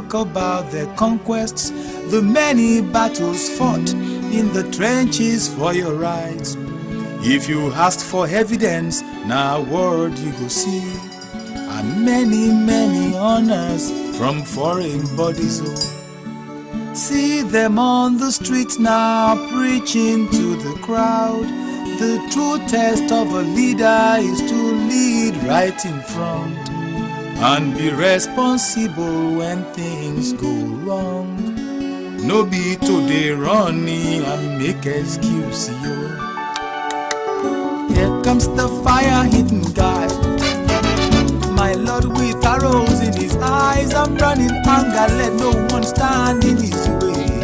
talk about the conquests, the many battles fought in the trenches for your rights. If you ask for evidence, now word you go see, and many honors from foreign bodies. Oh, see them on the streets now preaching to the crowd. The true test of a leader is to lead right in front and be responsible when things go wrong. No be today running and make excuse, yo. Here comes the fire-hidden guy, my lord with arrows in his eyes. I'm running anger, let no one stand in his way.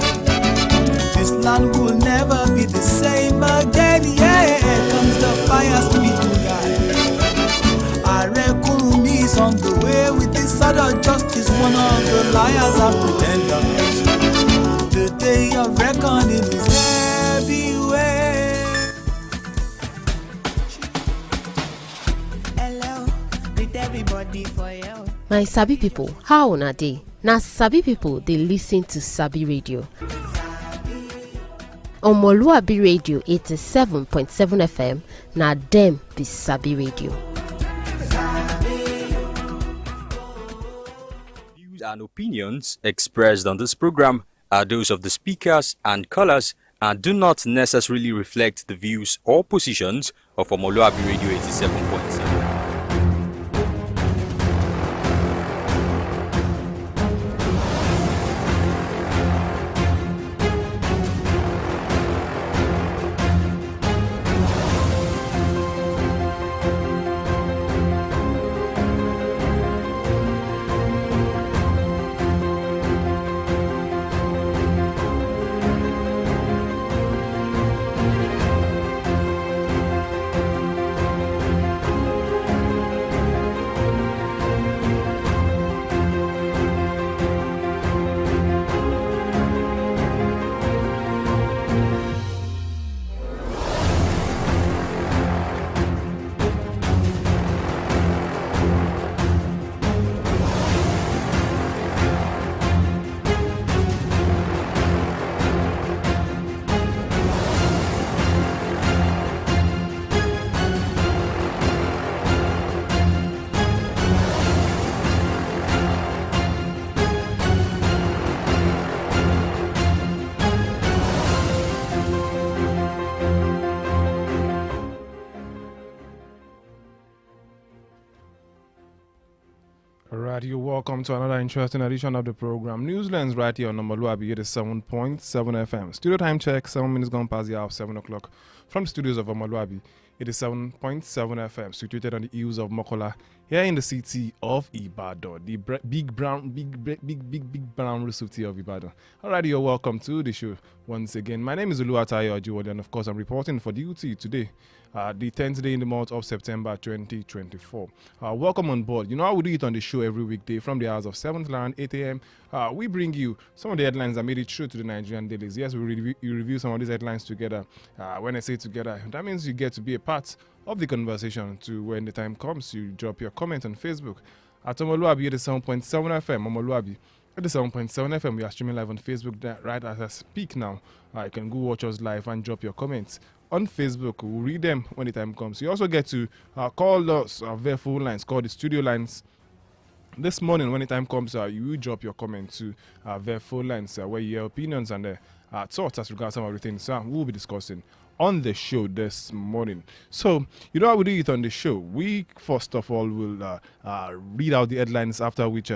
This land will never be the same again. Yeah, here comes the fire-spitting guy. I reckon he's on the way with his sword of justice, one of the liars and pretenders. The day of reckoning is everywhere. My Sabi people, how una dey? Na Sabi people dey listen to Sabi Radio. Omoluwabi Radio 87.7 FM, na dem be Sabi Radio. Views and opinions expressed on this program are those of the speakers and callers and do not necessarily reflect the views or positions of Omoluwabi Radio 87.7. You're welcome to another interesting edition of the program Newslands right here on omoluwabi 87.7 FM. Studio time check, 7 minutes gone past the hour of 7 o'clock from the studios of omoluwabi 87.7 FM, situated on the hills of Mokola, here in the city of Ibadan, the big brown city of Ibadan. Alright, you're welcome to the show once again. My name is Oluwatayo Ajiwole, and of course I'm reporting for duty today, the 10th day in the month of September 2024. Welcome on board. You know how we do it on the show every weekday from the hours of 7 to around 8 a.m. We bring you some of the headlines that made it through to the Nigerian dailies. Yes, we review some of these headlines together. When I say together, that means you get to be a part of the conversation. To when the time comes, you drop your comment on Facebook at Omoluwabi 87.7 FM. Omoluwabi 87.7 FM. We are streaming live on Facebook right as I speak now. You can go watch us live and drop your comments on Facebook. We'll read them when the time comes. You also get to call us via phone lines, call the studio lines. This morning, when the time comes, you will drop your comments to via phone lines where your opinions and thoughts as regards some of the things we'll be discussing on the show this morning. So, you know how we do it on the show. We, first of all, will read out the headlines, after which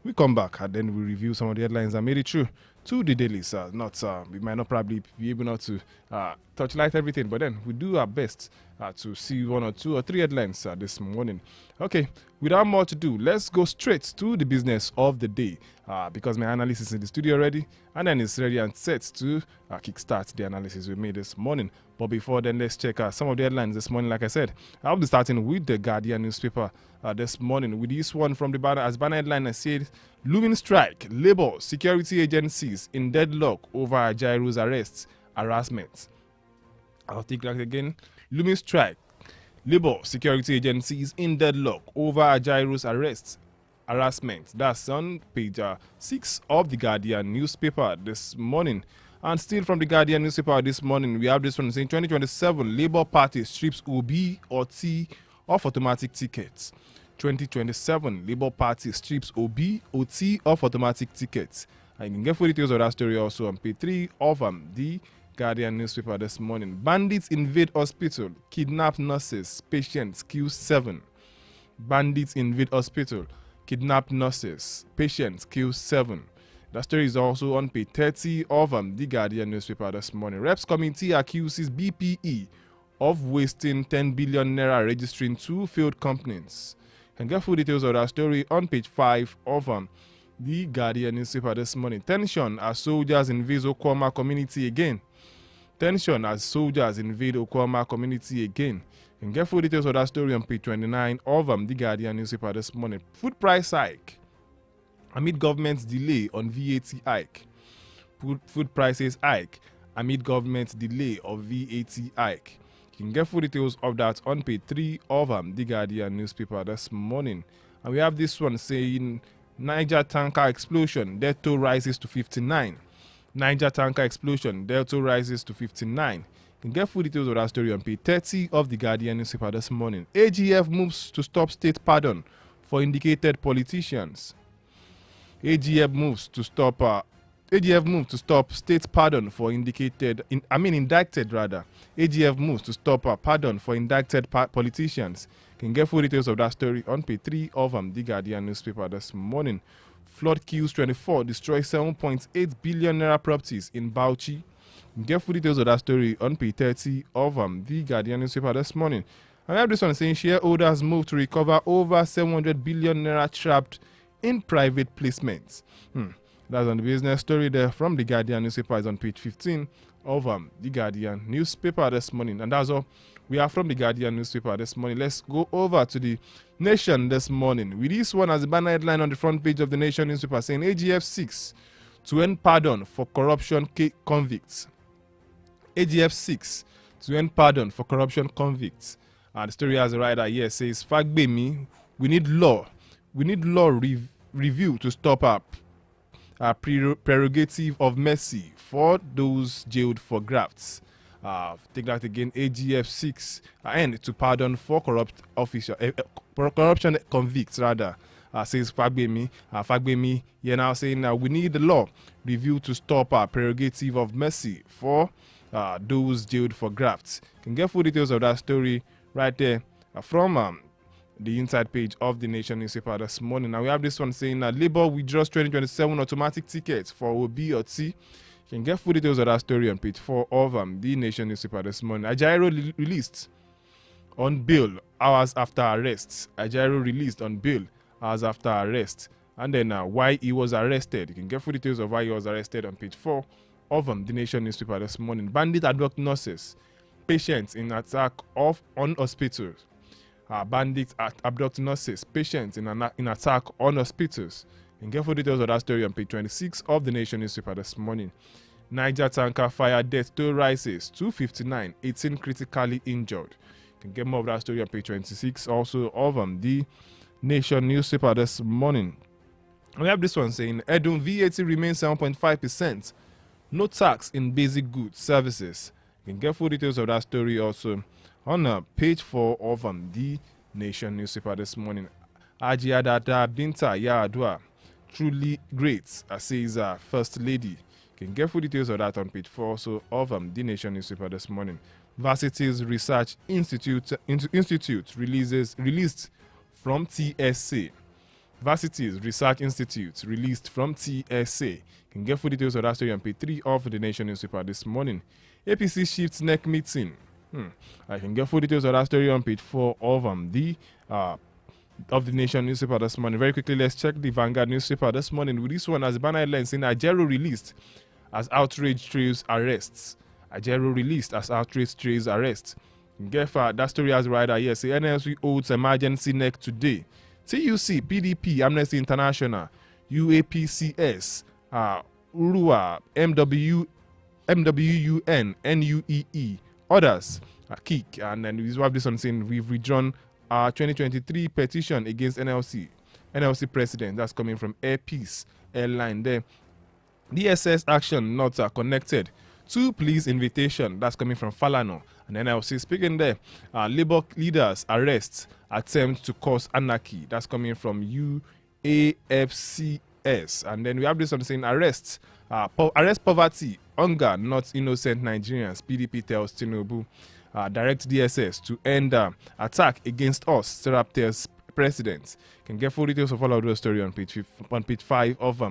we come back and then we review some of the headlines that made it through to the dailies. We might not probably be able not to touchlight everything, but then we do our best to see one or two or three headlines this morning. Okay, without more to do, let's go straight to the business of the day, because my analyst is in the studio already, and then it's ready and set to kickstart the analysis we made this morning. But before then, let's check some of the headlines this morning. Like I said, I'll be starting with the Guardian newspaper this morning with this one from the banner. As banner headline, I said, looming strike, Labour, security agencies in deadlock over Ajairu's arrests, harassment. I'll take that again. Looming strike, Labour, security agencies in deadlock over Ajairu's arrests, harassment. That's on page 6 of the Guardian newspaper this morning. And still from the Guardian newspaper this morning, we have this one saying 2027 Labour Party strips OB or T of automatic tickets. 2027 Labour Party strips OB or T of automatic tickets. And you can get full details of that story also on page 3 of the Guardian newspaper this morning. Bandits invade hospital, kidnap nurses, patients kill 7. Bandits invade hospital, kidnap nurses, patients kill 7. That story is also on page 30 of the Guardian newspaper this morning. Reps committee accuses BPE of wasting 10 billion naira registering 2 failed companies. You can get full details of that story on page 5 of the Guardian newspaper this morning. Tension as soldiers invade Okwama community again. Tension as soldiers invade Okwama community again. You can get full details of that story on page 29 of the Guardian newspaper this morning. Food price hike amid government's delay on VAT hike. Food prices hike amid government's delay of VAT hike. You can get full details of that on page 3 of the Guardian newspaper this morning. And we have this one saying Niger tanker explosion, death toll rises to 59. Niger tanker explosion, death toll rises to 59. You can get full details of that story on page 30 of the Guardian newspaper this morning. AGF moves to stop state pardon for indicated politicians. AGF moves to stop state pardon for indicted AGF moves to stop pardon for indicted politicians. You can get full details of that story on page 3 of the Guardian newspaper this morning. Flood kills 24, destroys 7.8 billion naira properties in Bauchi. You can get full details of that story on page 30 of the Guardian newspaper this morning. And I have this one saying shareholders move to recover over 700 billion naira trapped in private placements. That's on the business story there from the Guardian newspaper. Is on page 15 of the Guardian newspaper this morning. And that's all we are from the Guardian newspaper this morning. Let's go over to the Nation this morning. With this one as a banner headline on the front page of the Nation newspaper saying AGF 6 to end pardon for corruption convicts. AGF 6 to end pardon for corruption convicts. And the story has a writer here says Fagbemi, we need law review to stop up prerogative of mercy for those jailed for grafts. Take that again. AGF 6 end to pardon for corruption convicts rather. Says Fagbemi. Fagbemi, you're now saying we need the law review to stop prerogative of mercy for those jailed for grafts. You can get full details of that story right there from the inside page of the Nation newspaper this morning. Now we have this one saying that Labour withdraws 2027 automatic tickets for OB or T. You can get full details of that story on page 4 of the Nation newspaper this morning. Ajaero released on bail hours after arrest. Ajaero released on bail hours after arrest. And then why he was arrested. You can get full details of why he was arrested on page 4 of the Nation newspaper this morning. Bandit abduct nurses, patients in attack on hospitals. Bandits abduct nurses, patients in attack on hospitals. You can get full details of that story on page 26 of the Nation newspaper this morning. Niger tanker fire death toll rises to 59, 18 critically injured. You can get more of that story on page 26 also of the Nation newspaper this morning. We have this one saying Edun VAT remains 7.5%. No tax in basic goods services. You can get full details of that story also on page 4 of the Nation newspaper this morning. Ajiadada Binta Yaadua, truly great, says First Lady. You can get full details of that on page 4 also of the Nation newspaper this morning. Varsities Research Institute released from TSA. Varsities Research Institute released from TSA. You can get full details of that story on page 3 of the Nation newspaper this morning. APC shifts neck meeting. I can get full details of that story on page 4 of the Nation newspaper this morning. Very quickly, let's check the Vanguard newspaper this morning with this one as a banner headline saying Ajaero released as outrage trails arrests. Ajaero released as outrage trails arrests. Get that story as rider here. Say NLC holds emergency neck today. TUC, PDP, Amnesty International, UAPCS, URUA, MWUN, NUEE, others kick. And then we have this one saying we've withdrawn our 2023 petition against NLC. NLC president. That's coming from Air Peace Airline there. DSS action not connected to police invitation. That's coming from Falano. And NLC speaking there. Labour leaders arrest attempt to cause anarchy. That's coming from UAFCS. And then we have this one saying arrest poverty, hunger, not innocent Nigerians. PDP tells Tinubu. Direct DSS to end attack against us. Serap tells president. Can get full details of all of those story on page 5 of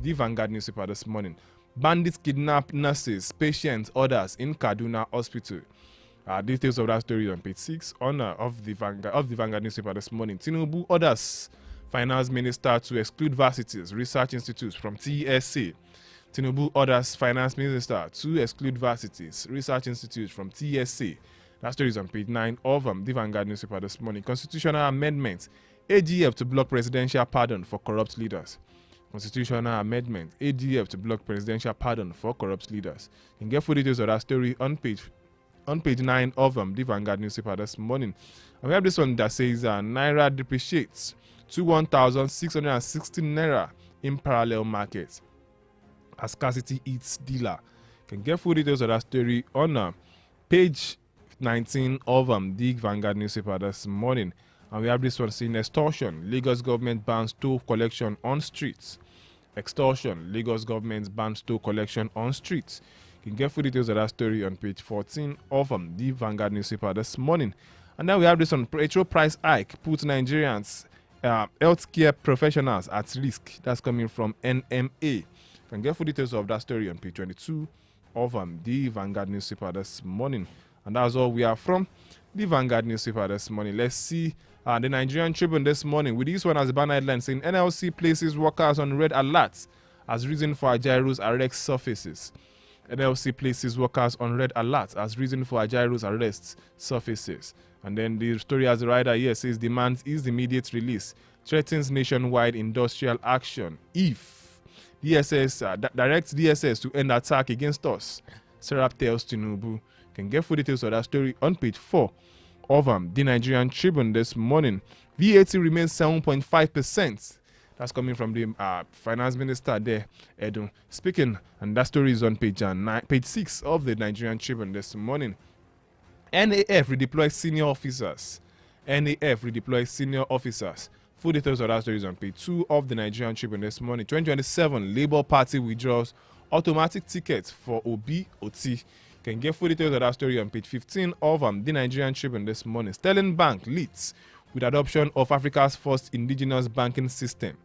the Vanguard newspaper this morning. Bandits kidnap nurses, patients, others in Kaduna hospital. Details of that story on page 6 of the Vanguard newspaper this morning. Tinubu orders finance minister to exclude varsities, research institutes from TSA. Tinubu orders finance minister to exclude varsities, research institutes from TSA. That story is on page 9 of the Vanguard newspaper this morning. Constitutional amendment, AGF to block presidential pardon for corrupt leaders. Constitutional amendment, AGF to block presidential pardon for corrupt leaders. You can get full details of that story on page 9 of the Vanguard newspaper this morning. And we have this one that says Naira depreciates to 1,660 Naira in parallel markets as scarcity eats dealer. You can get full details of that story on page 19 of the Vanguard newspaper this morning. And we have this one saying extortion. Lagos government bans toll collection on streets. Extortion. Lagos government bans toll collection on streets. You can get full details of that story on page 14 of the Vanguard newspaper this morning. And then we have this one. Petrol price hike puts Nigerians healthcare professionals at risk. That's coming from NMA. You can get full details of that story on page 22 of the Vanguard newspaper this morning. And that's all we have from the Vanguard newspaper this morning. Let's see the Nigerian Tribune this morning with this one as a banner headline saying NLC places workers on red alert as reason for Ajaro's arrest surfaces. NLC places workers on red alert as reason for Ajaro's arrest surfaces. And then the story as the writer here says demands his immediate release, threatens nationwide industrial action if DSS directs DSS to end attack against us. Serap tells Tinubu. Can get full details of that story on page 4 of the Nigerian Tribune this morning. VAT remains 7.5%. That's coming from the finance minister there, Edu, speaking, and that story is on page 6 of the Nigerian Tribune this morning. NAF redeploys senior officers. NAF redeploys senior officers. Full details of that story is on page 2 of the Nigerian Tribune this morning. 2027 Labour Party withdraws automatic tickets for OB/OT. Can get full details of that story on page 15 of the Nigerian Tribune this morning. Sterling Bank leads with adoption of Africa's first indigenous banking system.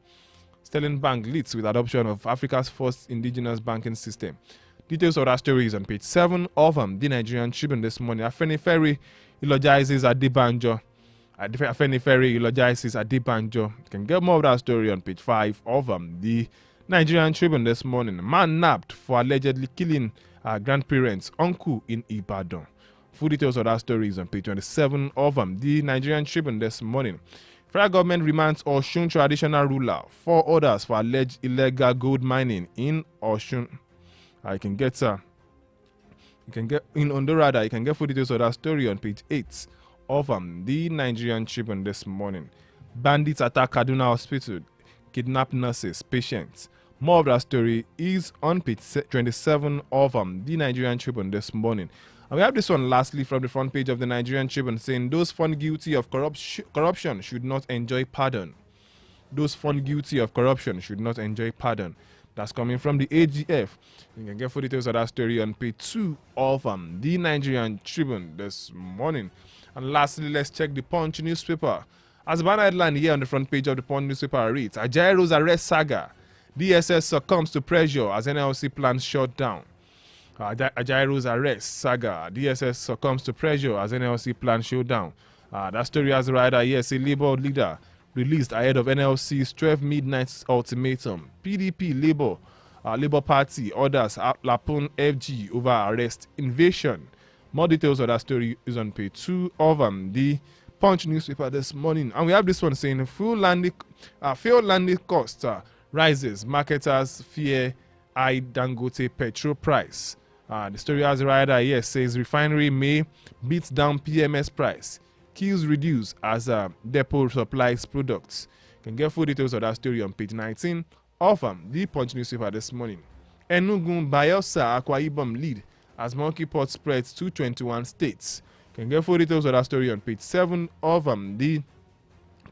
Sterling Bank leads with adoption of Africa's first indigenous banking system. Details of that story is on page 7 of the Nigerian Tribune this morning. Afenifere eulogizes Adebanjo. Afenifere eulogizes Adebanjo. You can get more of that story on page 5 of the Nigerian Tribune this morning. Man nabbed for allegedly killing grandparents' uncle in Ibadan. Full details of that story is on page 27 of the Nigerian Tribune this morning. Federal government remands Osun traditional ruler. 4 orders for alleged illegal gold mining in Osun. You can get in Ondorada. You can get full details of that story on page 8 of the Nigerian Tribune this morning. Bandits attack Kaduna hospital, kidnap nurses, patients. More of that story is on page 27 of the Nigerian Tribune this morning. And we have this one lastly from the front page of the Nigerian Tribune saying those found guilty of corruption should not enjoy pardon. Those found guilty of corruption should not enjoy pardon. That's coming from the AGF. You can get full details of that story on page 2 of the Nigerian Tribune this morning. And lastly, let's check the Punch newspaper. As a banner headline here on the front page of the Punch newspaper reads, Ajaro's arrest saga. DSS succumbs to pressure as NLC plans shut down. Ajaro's arrest saga. DSS succumbs to pressure as NLC plans shut down. That story has a writer here, a Labour leader released ahead of NLC's 12 midnight ultimatum. PDP Labour Party orders Lapun FG over arrest invasion. More details of that story is on page 2 of the Punch newspaper this morning. And we have this one saying fuel landing cost rises. Marketers fear high Dangote petrol price. The story has a writer here says refinery may beat down PMS price. Queues reduce as depot supplies products. Can get full details of that story on page 19 of the Punch newspaper this morning. Enugu, Bayelsa, Akwa Ibom lead as monkeypox spreads to 21 states. Can get full details of that story on page 7 of the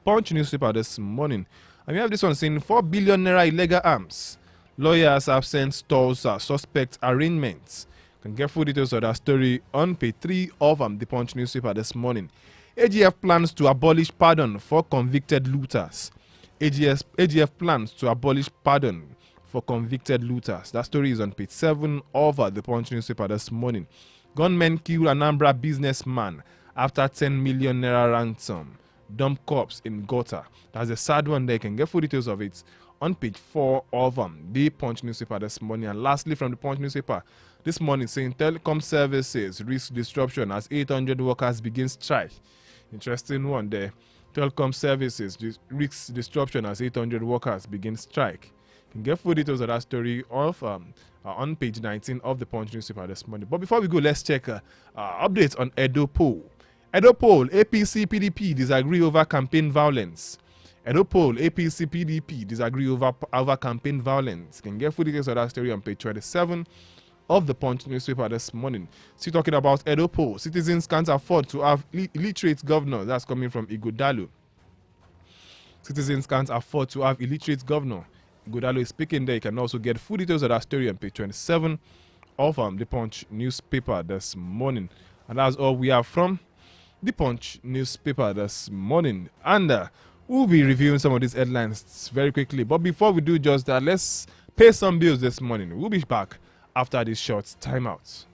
Punch newspaper this morning. And we have this one saying 4 billion naira illegal arms. Lawyers have sent stores suspect arraignments. Can get full details of that story on page 3 of the Punch newspaper this morning. AGF plans to abolish pardon for convicted looters. AGF plans to abolish pardon for convicted looters. That story is on page 7 of the Punch newspaper this morning. Gunmen kill Anambra businessman after 10 million naira ransom. Dump corpse in gutter. That's a sad one there. You can get full details of it on page 4 of the Punch newspaper this morning. And lastly, from the Punch newspaper this morning, saying telecom services risk disruption as 800 workers begin strike. Interesting one there. Telecom services risk disruption as 800 workers begin strike. You can get full details of that story of on page 19 of the Punch newspaper this morning. But before we go, let's check updates on Edo poll. Edo poll, APC PDP disagree over campaign violence. Edo poll, APC PDP disagree over campaign violence. You can get full details of that story on page 27 of the Punch newspaper this morning. Still talking about Edo poll, citizens can't afford to have illiterate governor. That's coming from Ighodalo. Citizens can't afford to have illiterate governor. Ighodalo is speaking there. You can also get full details of that story on page 27 of the Punch newspaper this morning. And that's all we have from the Punch newspaper this morning. And we'll be reviewing some of these headlines very quickly. But before we do just that, let's pay some bills this morning. We'll be back after this short timeout.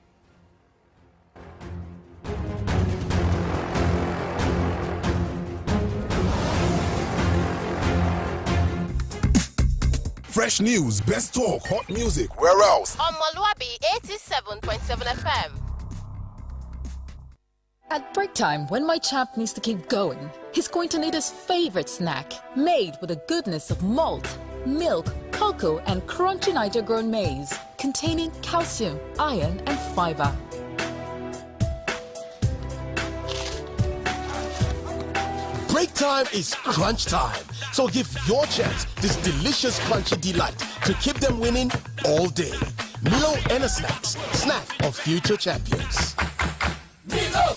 Fresh news, best talk, hot music, where else? Omoluwabi 87.7 FM. At break time, when my champ needs to keep going, he's going to need his favorite snack, made with the goodness of malt, milk, cocoa, and crunchy Niger-grown maize, containing calcium, iron, and fiber. Break time is crunch time. So give your chance this delicious crunchy delight to keep them winning all day. Milo and a snack of future champions. Milo!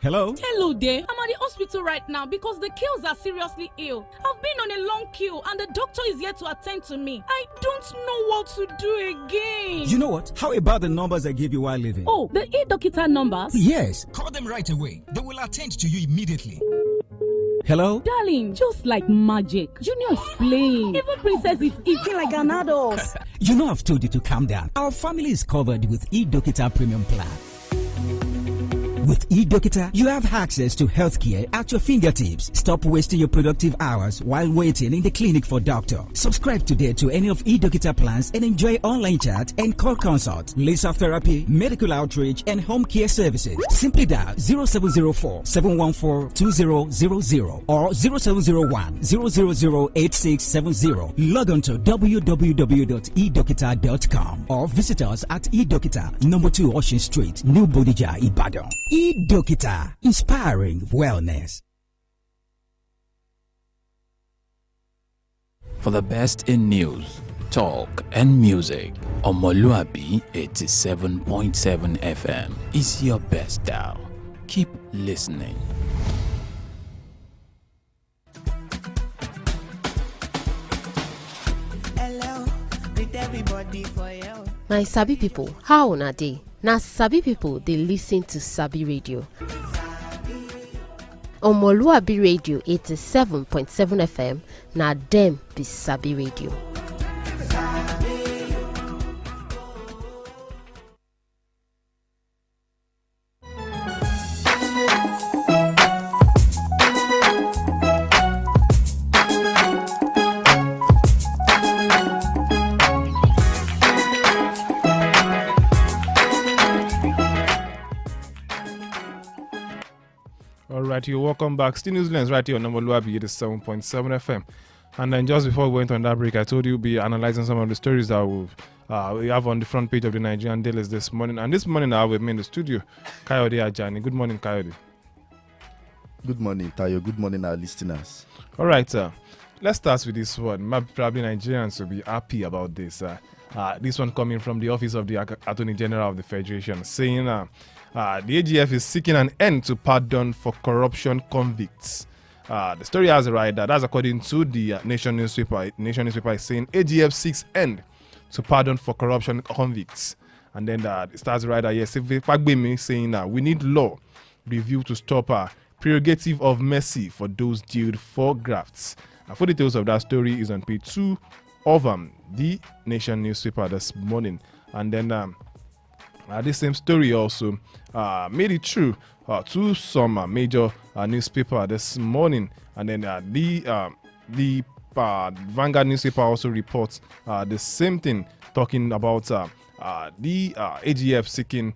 Hello? Hello there. I'm at the hospital right now because the kills are seriously ill. I've been on a long queue and the doctor is here to attend to me. I don't know what to do again. You know what? How about the numbers I gave you while leaving? Oh, the e-Dokita numbers? Yes. Call them right away. They will attend to you immediately. Hello? Darling, just like magic. Junior is playing. Even Princess is eating like an adult. You know I've told you to calm down. Our family is covered with e-Dokita Premium Plan. With eDokita, you have access to healthcare at your fingertips. Stop wasting your productive hours while waiting in the clinic for doctor. Subscribe today to any of eDokita plans and enjoy online chat and call consult, laser therapy, medical outreach, and home care services. Simply dial 0704 714 2000 or 0701 000 8670. Log on to www.edokita.com or visit us at eDokita, number 2 Ocean Street, New Bodija, Ibadan. eDokita, inspiring wellness. For the best in news, talk, and music, Omoluwabi 87.7 FM is your best dial. Keep listening. Hello, greet everybody for you. My Sabi people, how una dey? Na Sabi people dey listen to Sabi Radio. Omoluwabi Radio 87.7 FM, na dem be Sabi Radio. Alright, you're welcome back. Still New Zealand's right here on Omoluwabi 87.7 FM. And then just before we went on that break, I told you we'll be analyzing some of the stories that we have on the front page of the Nigerian dailies this morning. And this morning I have with me in the studio, Kayode Ajani. Good morning, Kayode. Good morning, Tayo. Good morning, our listeners. All right, let's start with this one. Probably Nigerians will be happy about this. This one coming from the Office of the Attorney General of the Federation, saying the AGF is seeking an end to pardon for corruption convicts. The story has a right that's according to the Nation newspaper. Nation newspaper is saying AGF seeks end to pardon for corruption convicts. And then the stars writer, yes, Pagbemi saying we need law review to stop prerogative of mercy for those jailed for grafts. Full details of that story is on page 2 of the Nation newspaper this morning. And then this same story also made it true to some major newspaper this morning. And then the Vanguard newspaper also reports the same thing, talking about the AGF seeking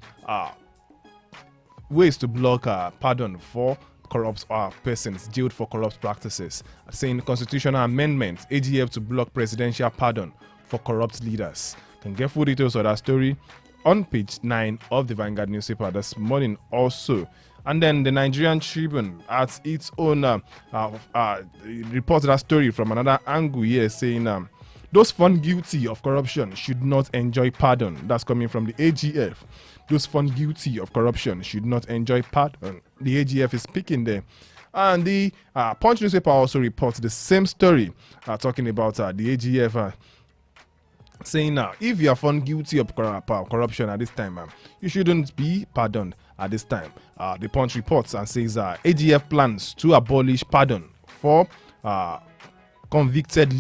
ways to block pardon for corrupt persons jailed for corrupt practices, saying constitutional amendments, AGF to block presidential pardon for corrupt leaders. Can get full details of that story on page 9 of the Vanguard newspaper this morning also. And then the Nigerian Tribune at its own reported that story from another angle here, saying those found guilty of corruption should not enjoy pardon. That's coming from the AGF. Those found guilty of corruption should not enjoy pardon. The AGF is speaking there. And the Punch newspaper also reports the same story, talking about the AGF saying if you are found guilty of corruption at this time, you shouldn't be pardoned at this time. The Punch reports and says AGF plans to abolish pardon for convicted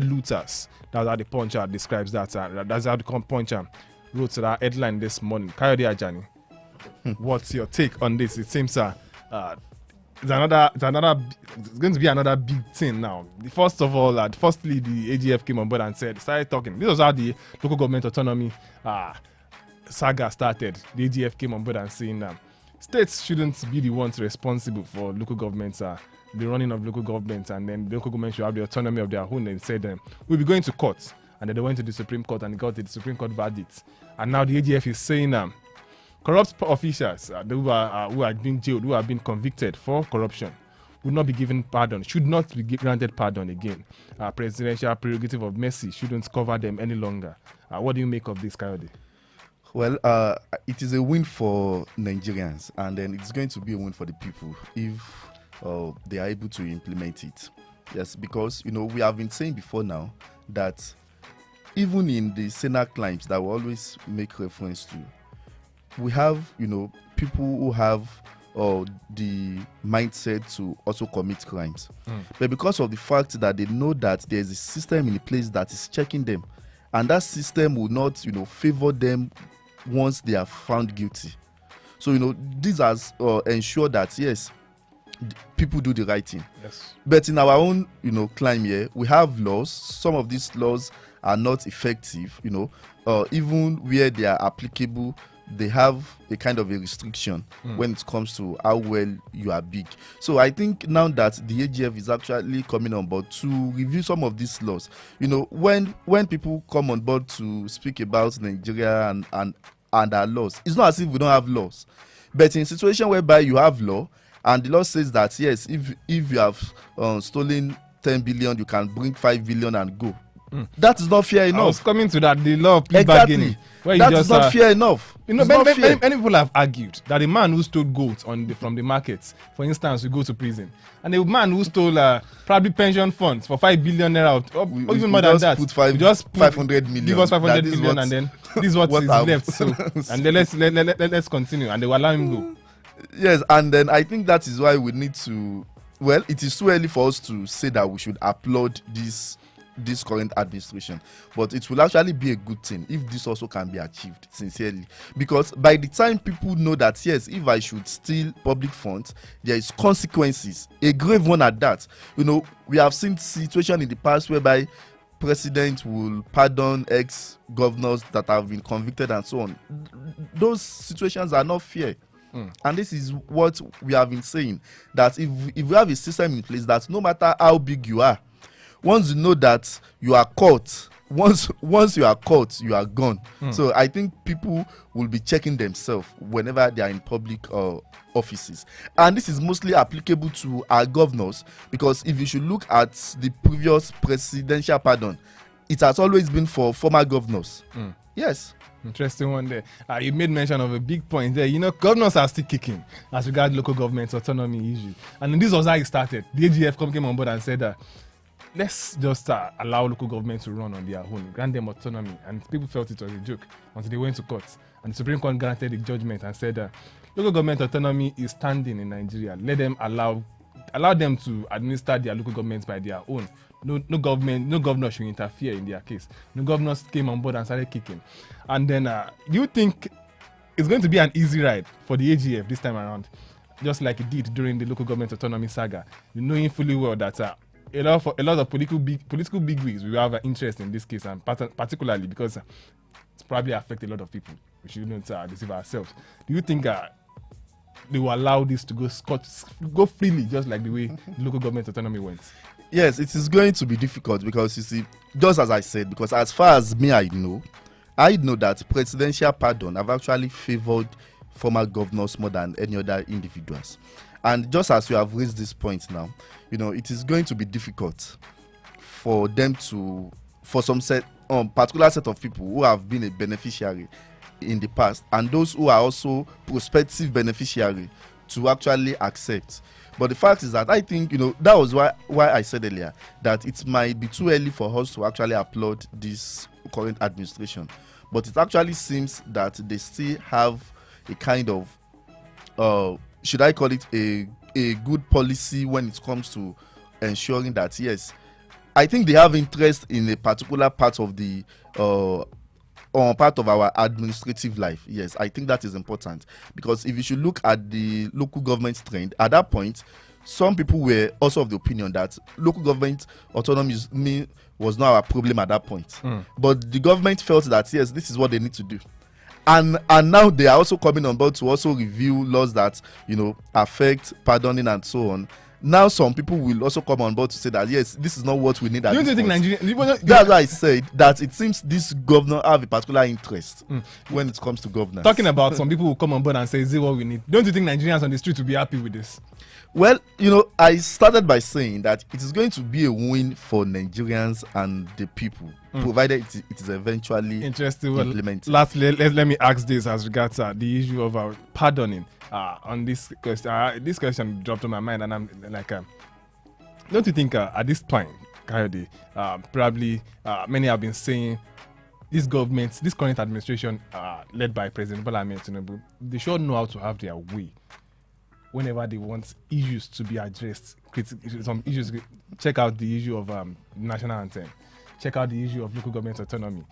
looters. That's how the Punch describes that. That's how the Punch wrote that headline this morning. Kayode Ajani, what's your take on this? It seems it's going to be another big thing now. First of all, firstly, the AGF came on board and started talking. This was how the local government autonomy saga started. The AGF came on board and saying states shouldn't be the ones responsible for local governments, the running of local governments, and then the local government should have the autonomy of their own. And said we'll be going to court, and then they went to the Supreme Court and got the Supreme Court verdict. And now the AGF is saying corrupt officials who are being jailed, who have been convicted for corruption, would not be given pardon, should not be granted pardon again. Presidential prerogative of mercy shouldn't cover them any longer. What do you make of this, Kayode? Well, it is a win for Nigerians, and then it's going to be a win for the people if they are able to implement it. Yes, because we have been saying before now that even in the Senate claims that we always make reference to, we have people who have the mindset to also commit crimes, but because of the fact that they know that there is a system in place that is checking them, and that system will not favor them once they are found guilty. So this has ensured that yes, people do the right thing. Yes. But in our own claim here, we have laws. Some of these laws are not effective. Even where they are applicable, they have a kind of a restriction when it comes to how well you are big. So I think now that the AGF is actually coming on board to review some of these laws, when people come on board to speak about Nigeria and our laws, it's not as if we don't have laws. But in a situation whereby you have law and the law says that yes, if you have stolen 10 billion, you can bring 5 billion and go. That is not fair enough. I was coming to that. The law of plea bargaining. That is not fair enough. Many people have argued that a man who stole goats from the markets, for instance, will go to prison, and a man who stole probably pension funds for 5 billion naira, or even more than that, just put 500 million. Give us 500 million, and then this is what is left. So, and then let's continue, and they will allow him go. Yes, and then I think that is why we need to. Well, it is too early for us to say that we should applaud this current administration, but it will actually be a good thing if this also can be achieved sincerely, because by the time people know that yes, if I should steal public funds, there is consequences, a grave one at that. We have seen situations in the past whereby president will pardon ex-governors that have been convicted and so on. Those situations are not fair. And this is what we have been saying, that if we have a system in place that no matter how big you are, once you know that you are caught once you are caught, you are gone. So I think people will be checking themselves whenever they are in public offices, and this is mostly applicable to our governors, because if you should look at the previous presidential pardon, it has always been for former governors. Yes. Interesting one there. You made mention of a big point there. Governors are still kicking as regards local government autonomy issue. And this was how it started. The AGF came on board and said that let's just allow local government to run on their own, grant them autonomy. And people felt it was a joke until they went to court. And the Supreme Court granted the judgment and said that local government autonomy is standing in Nigeria. Let them allow them to administer their local governments by their own. No governor should interfere in their case. No governors came on board and started kicking. And then you think it's going to be an easy ride for the AGF this time around, just like it did during the local government autonomy saga, knowing fully well that a lot of political bigwigs will have an interest in this case, and particularly because it's probably affect a lot of people. We shouldn't deceive ourselves. Do you think they will allow this to go freely, just like the way the local government autonomy went? Yes, it is going to be difficult because, you see, just as I said, because as far as me I know that presidential pardon have actually favored former governors more than any other individuals. And just as you have raised this point now, it is going to be difficult for them for some particular set of people who have been a beneficiary in the past, and those who are also prospective beneficiary, to actually accept. But the fact is that I think, that was why I said earlier that it might be too early for us to actually applaud this current administration. But it actually seems that they still have a kind of, should I call it a good policy when it comes to ensuring that, yes, I think they have interest in a particular part of the part of our administrative life. Yes, I think that is important, because if you should look at the local government trend at that point, some people were also of the opinion that local government autonomy was not our problem at that point. But the government felt that, yes, this is what they need to do, and now they are also coming on board to also review laws that affect pardoning and so on. Now some people will also come on board to say that, yes, this is not what we need at this point. That's why I said that it seems this governor have a particular interest when it comes to governance. Talking about some people who come on board and say, is it what we need? Don't you think Nigerians on the street will be happy with this? Well, I started by saying that it is going to be a win for Nigerians and the people, provided it is eventually implemented. Lastly, let me ask this as regards the issue of pardoning. On this question dropped on my mind, and I'm like, don't you think at this point, Kayode, probably many have been saying this current administration, led by President Bola Ahmed Tinubu, they should know how to have their way whenever they want issues to be addressed. Some issues, check out the issue of national anthem, check out the issue of local government autonomy.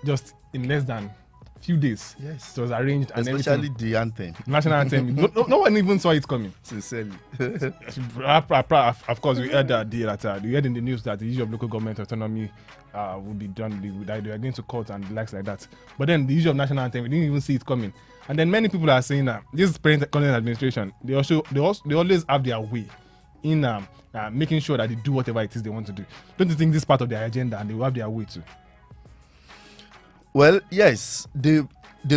Just in less than few days, yes, it was arranged, and especially the anthem, national anthem. no one even saw it coming. Sincerely, of course, we heard we heard in the news that the issue of local government autonomy will be done. They are going to court and the likes like that. But then the issue of national anthem, we didn't even see it coming. And then many people are saying that this current administration, they always have their way in making sure that they do whatever it is they want to do. Don't you think this is part of their agenda, and they will have their way too? Well, yes, they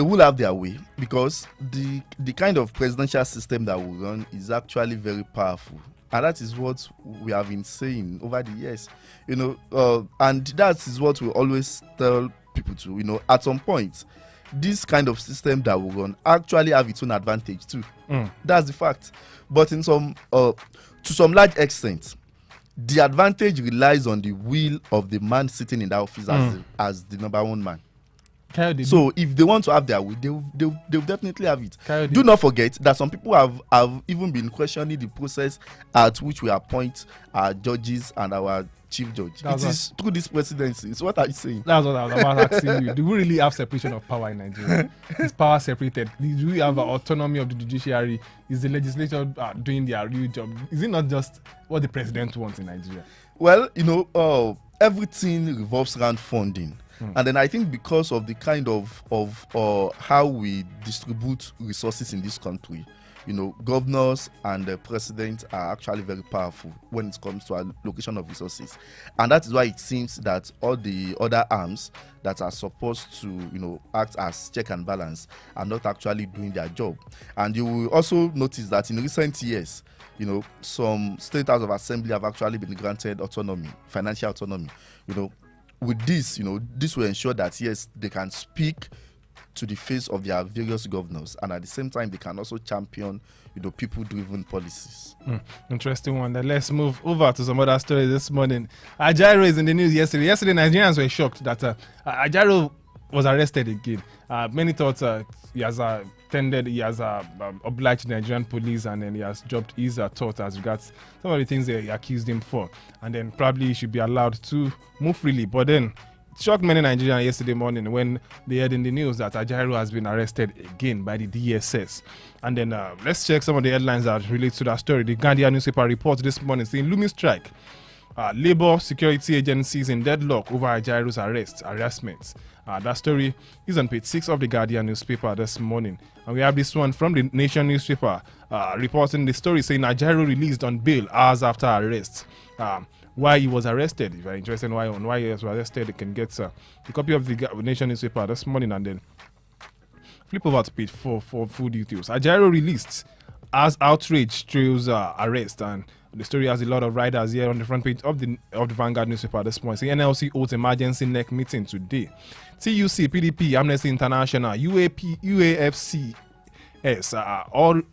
will have their way, because the kind of presidential system that we run is actually very powerful, and that is what we have been saying over the years, and that is what we always tell people to, at some point, this kind of system that we run actually have its own advantage too. That's the fact. But in to some large extent, the advantage relies on the will of the man sitting in that office as the number one man. So if they want to have their way, they'll definitely have it. Do not forget that some people have even been questioning the process at which we appoint our judges and our chief judge. It is through this presidency. So what are you saying? That's what I was about asking you. Do we really have separation of power in Nigeria? Is power separated? Do we have autonomy of the judiciary? Is the legislature doing their real job? Is it not just what the president wants in Nigeria? Well, everything revolves around funding. And then I think because of the kind of how we distribute resources in this country, governors and the president are actually very powerful when it comes to allocation of resources. And that is why it seems that all the other arms that are supposed to, act as check and balance are not actually doing their job. And you will also notice that in recent years, some state house of assembly have actually been granted autonomy, financial autonomy. With this, this will ensure that, yes, they can speak to the face of their various governors, and at the same time they can also champion people-driven policies. Interesting one. Then let's move over to some other stories this morning. Ajaero is in the news yesterday. Nigerians were shocked that Ajaero was arrested again. Many thought he has obliged Nigerian police, and then he has dropped his thought as regards some of the things they accused him for, and then probably he should be allowed to move freely. But then shocked many Nigerians yesterday morning when they heard in the news that Ajaero has been arrested again by the DSS. And then let's check some of the headlines that relate to that story. The Guardian newspaper reports this morning saying looming strike. Labour security agencies in deadlock over Ajaero's harassment. That story is on page 6 of the Guardian newspaper this morning. And we have this one from the Nation newspaper reporting the story saying Ajaero released on bail hours after arrest. Why he was arrested. If you're interested in why he was arrested, you can get a copy of the Nation newspaper this morning, and then flip over to page 4 for full details. Ajaero released as outrage trails arrest, and the story has a lot of riders here on the front page of the Vanguard newspaper this morning. The NLC holds emergency NEC meeting today. TUC, PDP, Amnesty International, UAP, UAFC,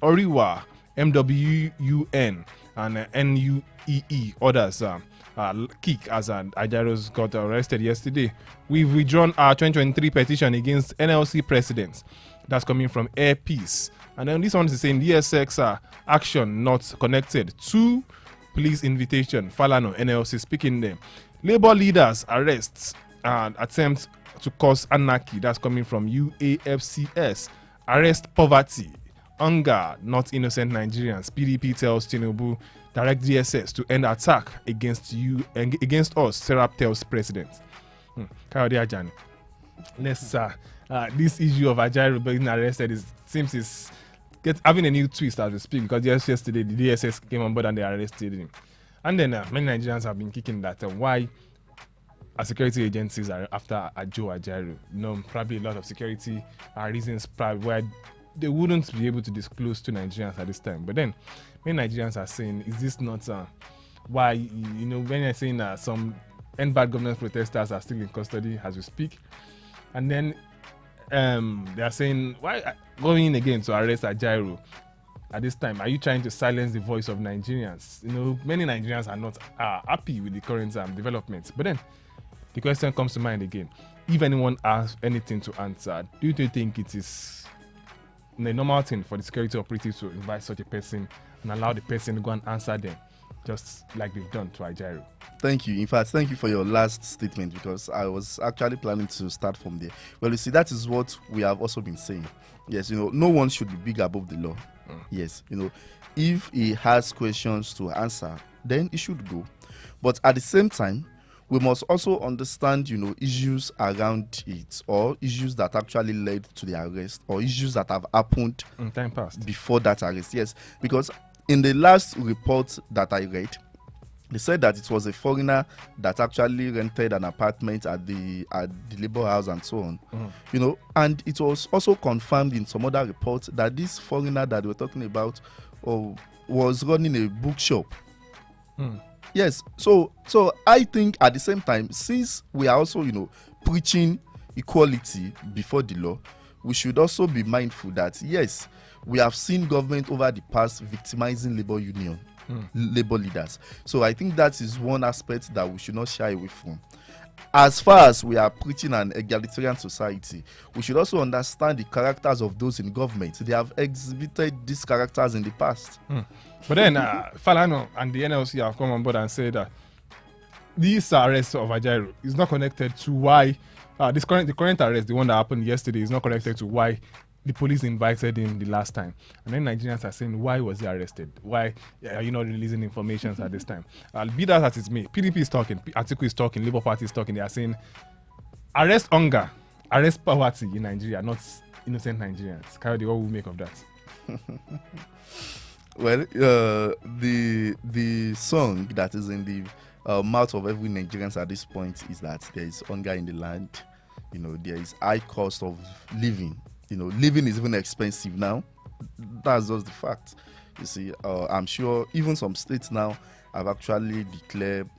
Oriwa, MWUN, and NUEE others kick as Ajaero's got arrested yesterday. We've withdrawn our 2023 petition against NLC president. That's coming from Air Peace. And then this one is saying DSX action not connected to police invitation. Falano, NLC speaking there. Labour leaders arrests and attempt to cause anarchy. That's coming from UAFCS. Arrest poverty. Hunger, not innocent Nigerians. PDP tells Tinubu direct DSS to end attack against us. Serap tells president. Kayode Ajani. Let's this issue of Ajaero being arrested seems having a new twist as we speak, because just yesterday the DSS came on board and they arrested him. And then many Nigerians have been kicking that why our security agencies are after Ajaero. Probably a lot of security reasons why they wouldn't be able to disclose to Nigerians at this time. But then many Nigerians are saying, is this not why, when you're saying some end-bad governance protesters are still in custody as we speak, and then they are saying, why going in again to arrest Ajaero at this time? Are you trying to silence the voice of Nigerians? Many Nigerians are not happy with the current developments. But then the question comes to mind again. If anyone has anything to answer, do you think it is a normal thing for the security operatives to invite such a person and allow the person to go and answer them, just like they've done to Ajaero? Thank you. In fact, thank you for your last statement, because I was actually planning to start from there. Well, you see, that is what we have also been saying. Yes, no one should be big above the law. Yes, if he has questions to answer, then he should go. But at the same time, we must also understand, issues around it, or issues that actually led to the arrest, or issues that have happened in time past before that arrest. Yes, because in the last report that I read, they said that it was a foreigner that actually rented an apartment at the Labour House and so on. And it was also confirmed in some other reports that this foreigner that we're talking about was running a bookshop. Yes, so I think at the same time, since we are also, preaching equality before the law, we should also be mindful that, yes, we have seen government over the past victimizing labor union, labor leaders. So I think that is one aspect that we should not shy away from. As far as we are preaching an egalitarian society, we should also understand the characters of those in government. They have exhibited these characters in the past. But then Falano and the NLC have come on board and said that this arrest of Ajaero is not connected to why the current arrest, the one that happened yesterday, is not connected to why the police invited him the last time. And then Nigerians are saying, why was he arrested? Why are you not releasing information at this time? Be that as it may, PDP is talking, Atiku is talking, Labour Party is talking. They are saying, arrest hunger, arrest poverty in Nigeria, not innocent Nigerians. Kayode, what will we make of that? Well, the song that is in the mouth of every Nigerian at this point is that there is hunger in the land. There is high cost of living. Living is even expensive now. That's just the fact. You see, I'm sure even some states now have actually declared,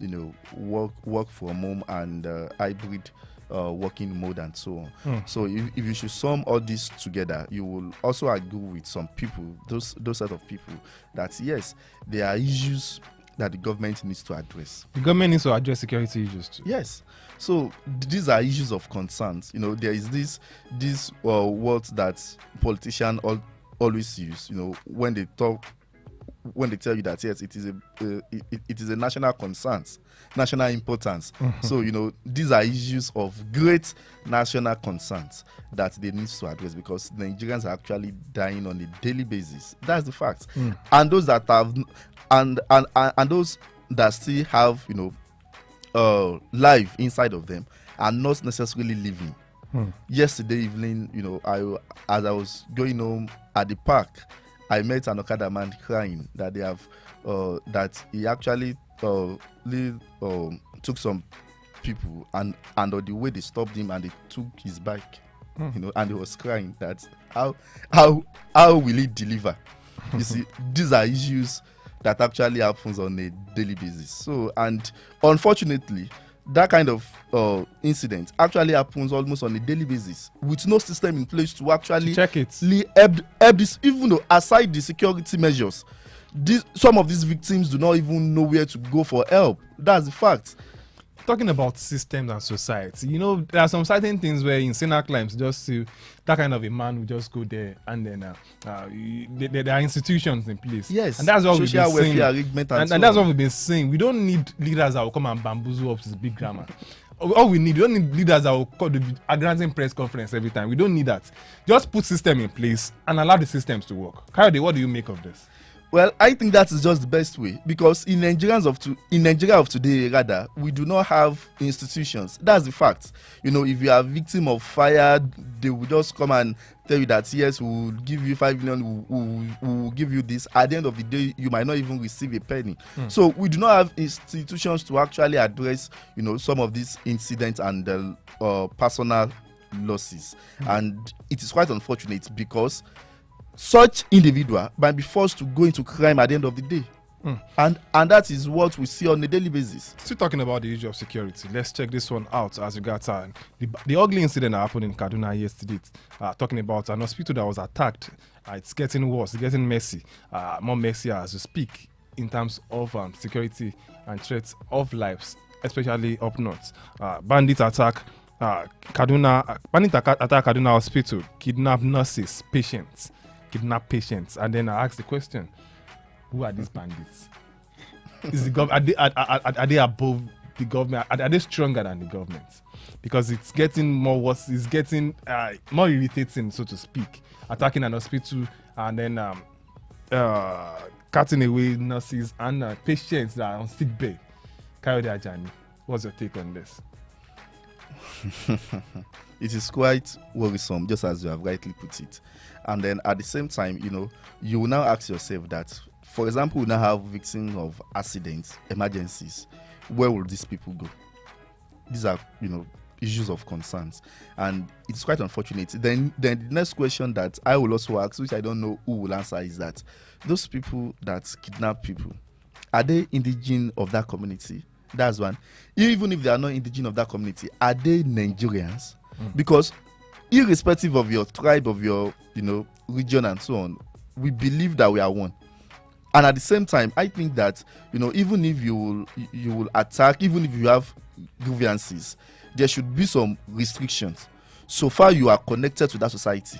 work from home and hybrid working mode and so on. So if you should sum all this together, you will also agree with some people, those set of people, that yes, there are issues that the government needs to address. The government needs to address security issues too. Yes. So these are issues of concerns. There is this words that politicians always use. When they tell you that yes, it is a national concerns, national importance. So these are issues of great national concerns that they need to address, because Nigerians are actually dying on a daily basis. That's the fact. And those that have and those that still have life inside of them are not necessarily living. Yesterday evening, as I was going home at the park, I met an Okada man crying that they have that he actually took some people and on the way they stopped him and they took his bike, and he was crying that how will he deliver? You see, these are issues that actually happens on a daily basis. So, and unfortunately, that kind of incident actually happens almost on a daily basis with no system in place to actually check it. Help this, even though aside the security measures, some of these victims do not even know where to go for help. That's the fact. Talking about systems and society, there are some certain things where in sinner climes, just see that kind of a man will just go there, and then there are institutions in place. Yes, and that's what we've been saying. And that's what we've been saying. We don't need leaders that will come and bamboozle up this big grammar. All we don't need leaders that will call the granting press conference every time. We don't need that. Just put system in place and allow the systems to work. Kayode, what do you make of this? Well, I think that is just the best way, because in Nigeria of today, rather, we do not have institutions. That's the fact. If you are a victim of fire, they will just come and tell you that yes, we will give you 5 million, we will give you this. At the end of the day, you might not even receive a penny. So we do not have institutions to actually address, some of these incidents and personal losses, and it is quite unfortunate because such individual might be forced to go into crime at the end of the day. And that is what we see on a daily basis. Still talking about the issue of security, let's check this one out as regards the ugly incident that happened in Kaduna yesterday. Talking about an hospital that was attacked. It's getting worse, it's getting messy, more messy as we speak in terms of security and threats of lives, especially up north. Bandits attack Kaduna Hospital, kidnap nurses, patients. And then I asked the question, who are these bandits? Is the are they above the government? Are they stronger than the government? Because it's getting more worse, it's getting more irritating, so to speak. Attacking an hospital and then cutting away nurses and patients that are on sick bay. Kayode Ajani, what's your take on this? It is quite worrisome, just as you have rightly put it. And then at the same time, you will now ask yourself that, for example, we now have victims of accidents, emergencies. Where will these people go? These are, issues of concerns. And it's quite unfortunate. Then the next question that I will also ask, which I don't know who will answer, is that those people that kidnap people, are they indigenous of that community? That's one. Even if they are not indigenous of that community, are they Nigerians? Because irrespective of your tribe, of your region and so on, we believe that we are one. And at the same time, I think that even if you will attack, even if you have grievances, there should be some restrictions. So far you are connected to that society.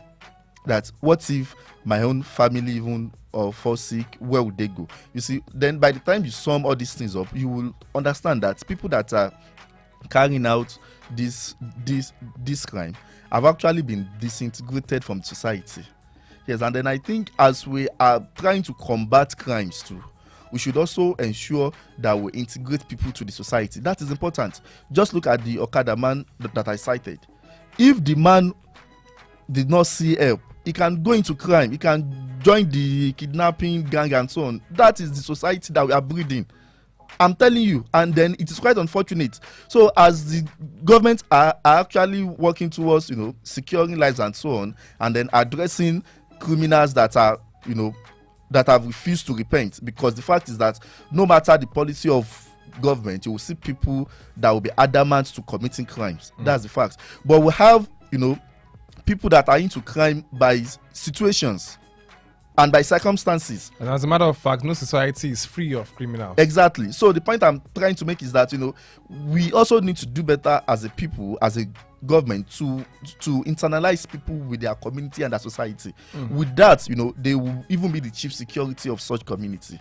That what if my own family even fall sick, where would they go? You see, then by the time you sum all these things up, you will understand that people that are carrying out this crime have actually been disintegrated from society. Yes, and then I think as we are trying to combat crimes too, we should also ensure that we integrate people to the society. That is important. Just look at the Okada man that I cited. If the man did not see help, he can go into crime. He can join the kidnapping gang and so on. That is the society that we are breeding. I'm telling you, and then it is quite unfortunate. So as the government are actually working towards, securing lives and so on, and then addressing criminals that are, that have refused to repent, because the fact is that no matter the policy of government, you will see people that will be adamant to committing crimes. That's the fact. But we have, people that are into crime by situations and by circumstances. And as a matter of fact, no society is free of criminals. Exactly. So the point I'm trying to make is that, we also need to do better as a people, as a government, to internalize people with their community and their society. With that, they will even be the chief security of such community.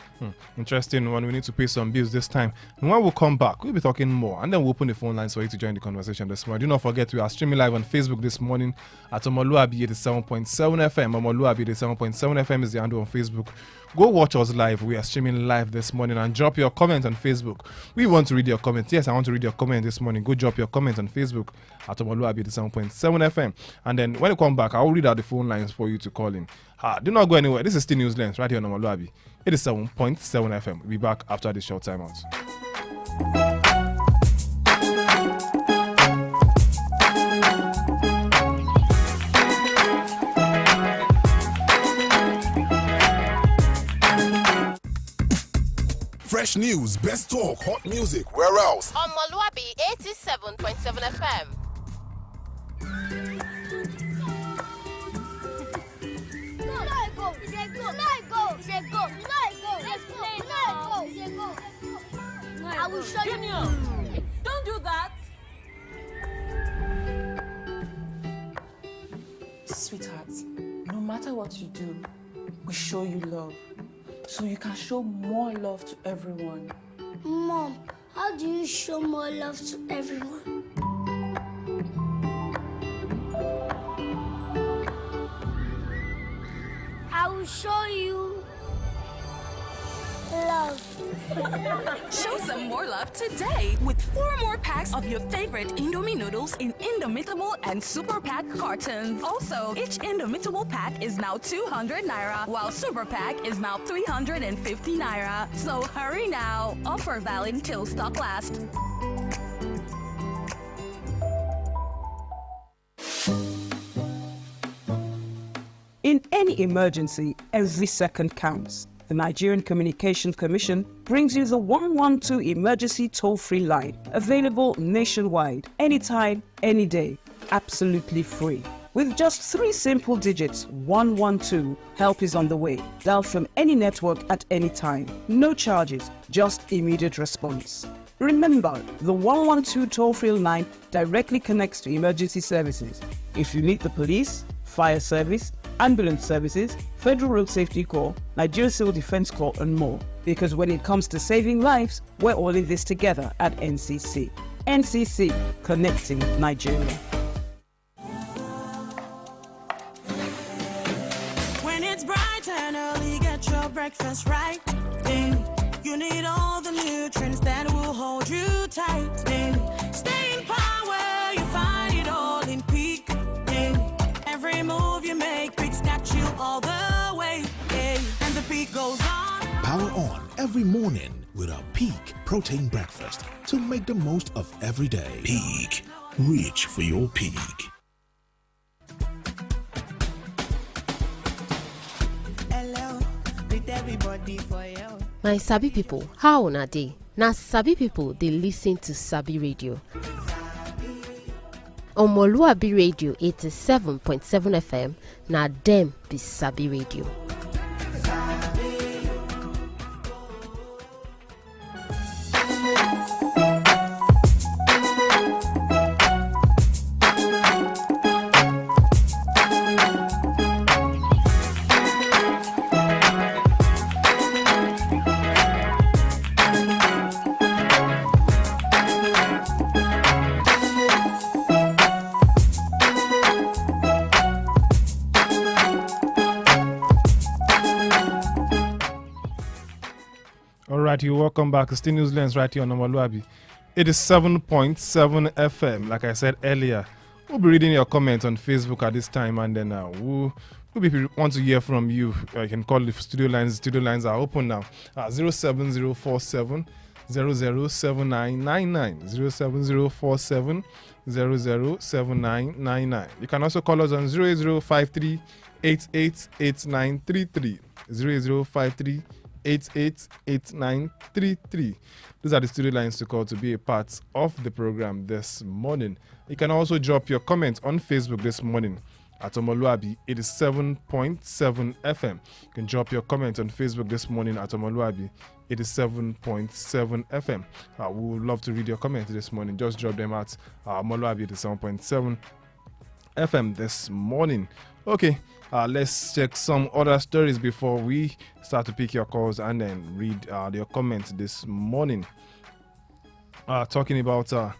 Interesting one. We need to pay some bills this time. And when we come back, we'll be talking more, and then we'll open the phone lines for you to join the conversation this morning. Do not forget, we are streaming live on Facebook this morning at omoluwabi 87.7 FM. Omoluwabi 87.7 FM is the handle on Facebook. Go watch us live. We are streaming live this morning, and drop your comments on Facebook. We want to read your comments. Yes, I want to read your comment this morning. Go drop your comments on Facebook at omoluwabi 87.7 FM. And then when you come back, I will read out the phone lines for you to call in. Do not go anywhere. This is still Newslands right here on Omoluwabi 87.7 FM. We'll be back after this short time out. Fresh news, best talk, hot music, where else? Omoluwabi 87.7 FM. I will show you. Junior, don't do that. Sweetheart, no matter what you do, we show you love. So you can show more love to everyone. Mom, how do you show more love to everyone? I will show you love. Show some more love today with 4 more packs of your favorite Indomie noodles in Indomitable and Super Pack cartons. Also, each Indomitable pack is now 200 Naira, while Super Pack is now 350 Naira. So hurry now. Offer valid till stock lasts. In any emergency, every second counts. The Nigerian Communications Commission brings you the 112 emergency toll-free line, available nationwide, anytime, any day, absolutely free. With just 3 simple digits, 112, help is on the way. Dial from any network at any time. No charges, just immediate response. Remember, the 112 toll-free line directly connects to emergency services. If you need the police, fire service, ambulance services, Federal Road Safety Corps, Nigeria Civil Defense Corps, and more. Because when it comes to saving lives, we're all in this together at NCC. NCC, connecting Nigeria. When it's bright and early, get your breakfast right. Then you need all the nutrients that will hold you tight. Then stay in power, you find it all in peak. Then every move you make, got you all the way, yeah. And the beat goes on. Power on every morning with a Peak protein breakfast to make the most of every day. Peak, reach for your peak. Hello, with everybody for you. My Sabi people, how una dey? Na Sabi people dey listen to Sabi Radio. Omoluwabi Radio 87.7 FM, na dem be Sabi Radio. You welcome back. It's still Newslands right here on Omoluwabi. It is 7.7 FM. Like I said earlier, we'll be reading your comments on Facebook at this time, and then we'll If you want to hear from you, you can call the studio lines. Studio lines are open now. 07047 007999 07047 007999. You can also call us on 08053 888933 08053 888933. Those are the studio lines to call to be a part of the program this morning. You can also drop your comments on Facebook this morning at omoluwabi 87.7 FM. You can drop your comment on Facebook this morning at omoluwabi 87.7 FM. We would love to read your comments this morning. Just drop them at omoluwabi 87.7 FM this morning. Okay, let's check some other stories before we start to pick your calls and then read your comments this morning. Talking about the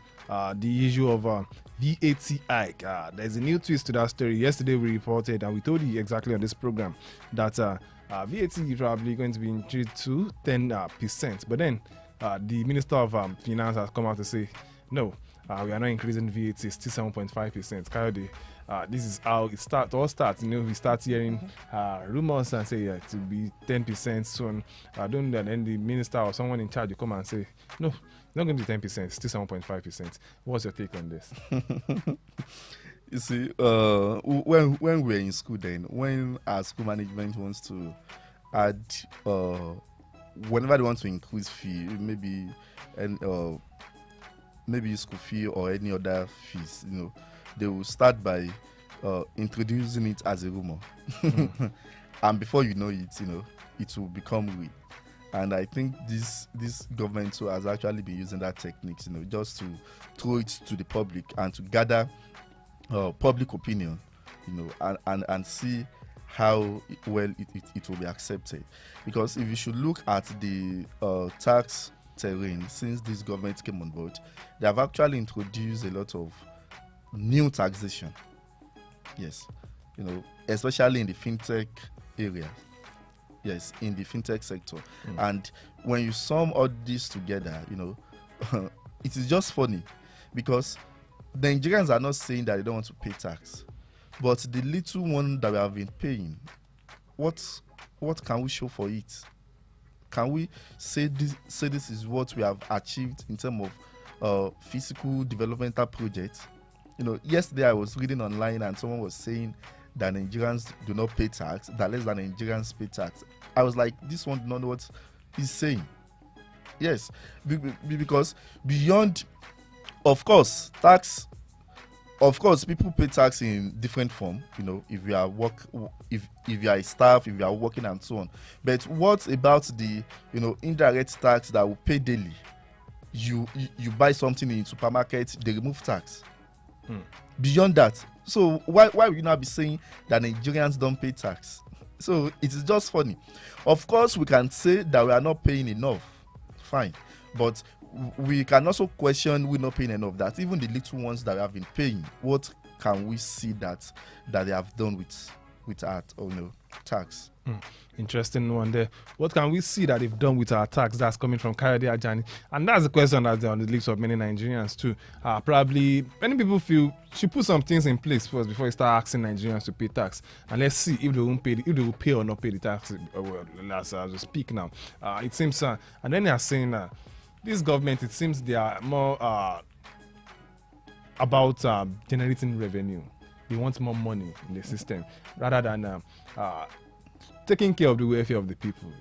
issue of VAT hike. There's a new twist to that story. Yesterday we reported and we told you exactly on this program that VAT is probably going to be increased to 10%. But then the Minister of Finance has come out to say, no, we are not increasing VAT, it's still 7.5%. Kayode, this is how it all starts. We start hearing rumors and say it will be 10% soon. Then the minister or someone in charge will come and say, no, it's not going to be 10%, it's still 7.5%. What's your take on this? You see, when we're in school, then when our school management wants to add, whenever they want to increase fee, maybe school fee or any other fees, they will start by introducing it as a rumor, and before you know it, it will become real. And I think this government too has actually been using that technique, just to throw it to the public and to gather public opinion, and see how well it will be accepted. Because if you should look at the tax terrain since this government came on board, they have actually introduced a lot of new taxation. Yes, especially in the fintech area. Yes, in the fintech sector. And when you sum all this together, it is just funny because the Nigerians are not saying that they don't want to pay tax, but the little one that we have been paying, what can we show for it? Can we say this is what we have achieved in terms of physical developmental projects? Yesterday I was reading online and someone was saying that Nigerians do not pay tax, that less than Nigerians pay tax. I was like, this one do not know what he's saying. Yes, because beyond, of course, tax. Of course, people pay tax in different form. If you are if you are a staff, if you are working and so on. But what about the indirect tax that we pay daily? You buy something in supermarket, they remove tax. Beyond that, so why will you not be saying that Nigerians don't pay tax? So it is just funny. Of course, we can say that we are not paying enough. Fine, but we can also question we're not paying enough. That even the little ones that we have been paying, what can we see that they have done with our tax? Interesting one there. What can we see that they've done with our tax? That's coming from Kayode Ajani, and that's the question that's on the lips of many Nigerians too. Probably many people feel should put some things in place first before you start asking Nigerians to pay tax, and let's see if they won't pay, if they will pay or not pay the tax. As we speak now, it seems, and then they are saying this government, it seems they are more about generating revenue. They want more money in the system rather than taking care of the welfare of the people.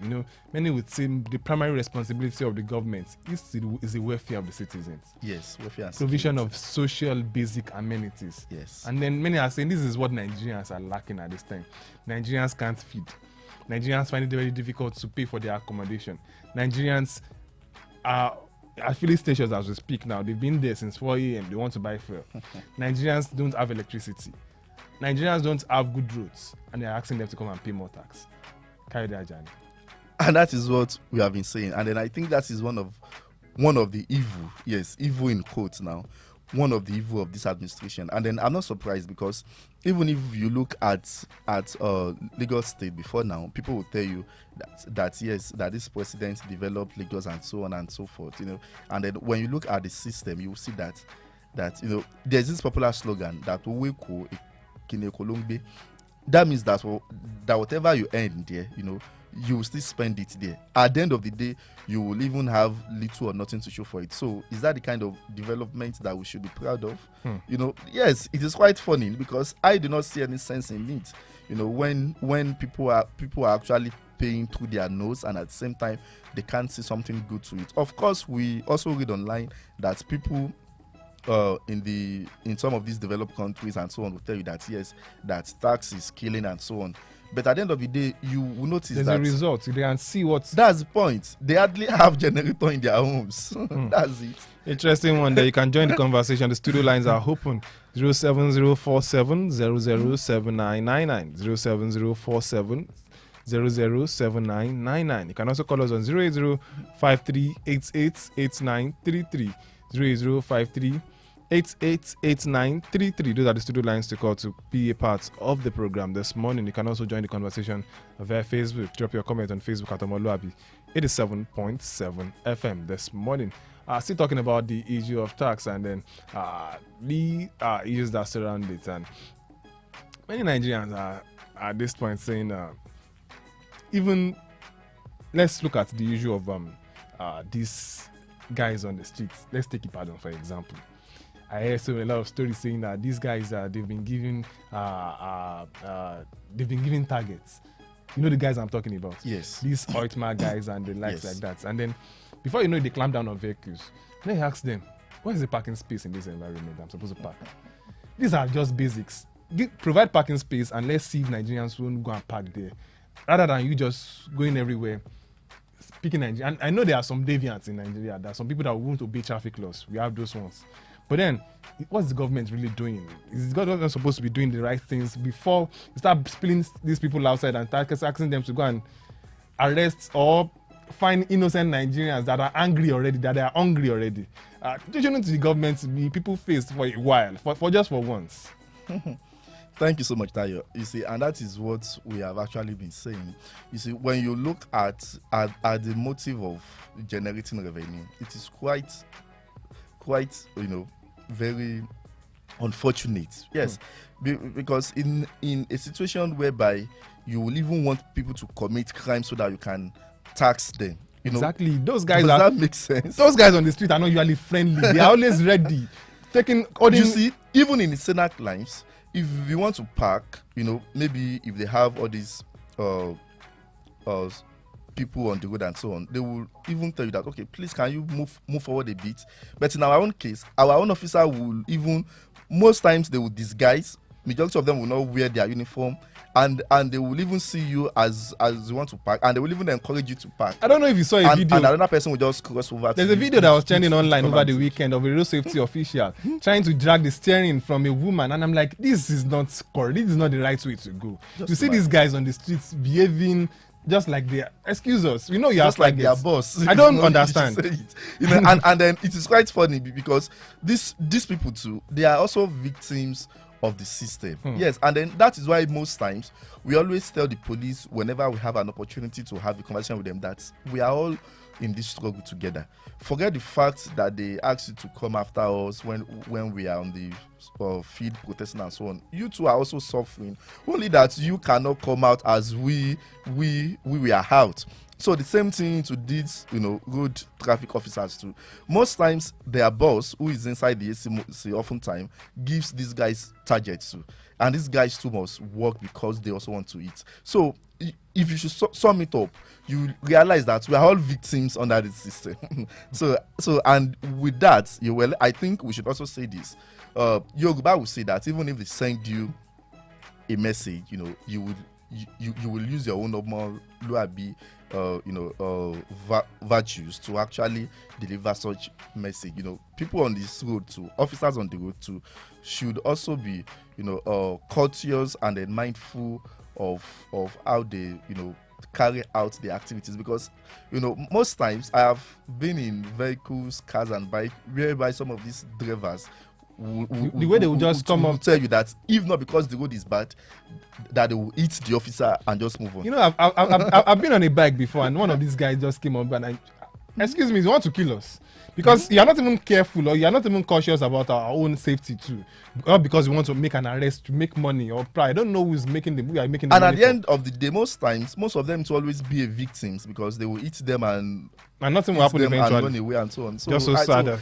Many would say the primary responsibility of the government is the welfare of the citizens. Yes, welfare and provision of social basic amenities. Yes. And then many are saying this is what Nigerians are lacking at this time. Nigerians can't feed. Nigerians find it very difficult to pay for their accommodation. Nigerians are at filling stations as we speak now. They've been there since 4 a.m. They want to buy fuel. Nigerians don't have electricity. Nigerians don't have good roads, and they're asking them to come and pay more tax. Kayode Ajani. And that is what we have been saying. And then I think that is one of the evil, yes, evil in quotes now, one of the evil of this administration. And then I'm not surprised because even if you look at Lagos State before now, people will tell you that yes, that this president developed Lagos and so on and so forth, And then when you look at the system, you will see that there's this popular slogan that Oweko Kine Kolombe. that means that whatever you earn there, you will still spend it there. At the end of the day, you will even have little or nothing to show for it. So is that the kind of development that we should be proud of? Yes, it is quite funny because I do not see any sense in it. When people are actually paying through their nose, and at the same time they can't see something good to it. Of course, we also read online that people in some of these developed countries and so on will tell you that yes, that tax is killing and so on. But at the end of the day, you will notice there's a result. You can see what. That's the point. They hardly have generator in their homes. That's it. Interesting one there. You can join the conversation. The studio lines are open. 07047 007999 07047 007999. You can also call us on 08053888933 08053888933. Those are the studio lines to call to be a part of the program this morning. You can also join the conversation via Facebook. Drop your comment on Facebook at omoluwabi 87.7 FM this morning. Still talking about the issue of tax and then the issues that surround it. And many Nigerians are at this point saying, even let's look at the issue of these guys on the streets. Let's take Ibadan for example. I hear a lot of stories saying that these guys they've been given targets. You know the guys I'm talking about. Yes. These Oitma guys and the likes Yes. like that. And then before you know it, they clamp down on vehicles. Then you ask them, what is the parking space in this environment I'm supposed to park? These are just basics. Provide parking space and let's see if Nigerians won't go and park there. Rather than you just going everywhere speaking Nigeria. And I know there are some deviants in Nigeria. There are some people that won't obey traffic laws. We have those ones. But then, what's the government really doing? Is the government supposed to be doing the right things before you start spilling these people outside and start asking them to go and arrest or find innocent Nigerians that are angry already, that are hungry already? Shouldn't the government be people faced for a while, for just for once? Thank you so much, Tayo. You see, and that is what we have actually been saying. You see, when you look at the motive of generating revenue, it is quite very unfortunate. Yes, because in a situation whereby you will even want people to commit crime so that you can tax them. Exactly. Those guys does that make sense? Those guys on the street are not usually friendly. They are always ready. You see, even in the Senate lines, if you want to park, maybe if they have all these people on the road and so on, they will even tell you that, okay, please can you move forward a bit. But in our own case, our own officer will even, most times they will disguise. Majority of them will not wear their uniform, and they will even see you as you want to park, and they will even encourage you to park. I don't know if you saw a video. And another person will just cross over. There's a video that was trending online over the weekend of a road safety official trying to drag the steering from a woman, and I'm like, this is not correct. This is not the right way to go. You see these guys on the streets behaving just like they are. Excuse us. We know you just like their boss. I don't understand. And then it is quite funny because these people too, they are also victims of the system. Yes, and then that is why most times we always tell the police whenever we have an opportunity to have a conversation with them that we are all in this struggle together. Forget the fact that they ask you to come after us when we are on the field protesting and so on. You two are also suffering, only that you cannot come out as we are out. So the same thing to these, road traffic officers too. Most times their boss, who is inside the AC, oftentimes gives these guys targets too, and these guys too must work because they also want to eat. So if you should sum it up, you realize that we are all victims under the system. so and with that, I think we should also say this. Yoruba will say that even if they send you a message, you will use your own omoluwabi virtues to actually deliver such message. People on this road too, officers on the road too, should also be courteous and then mindful of how they carry out their activities, because most times I have been in vehicles, cars and bikes whereby some of these drivers the way they will just come up, tell you that if not because the road is bad, that they will hit the officer and just move on. I've been on a bike before, and one of these guys just came up, and Excuse me, you want to kill us? Because you are not even careful or you are not even cautious about our own safety too. Not because we want to make an arrest to make money or pride. I don't know who's making the we are making the and money. at the end of the day, most of them to always be a victims because they will eat them and nothing will happen eventually. And run away and so on. So just so sad.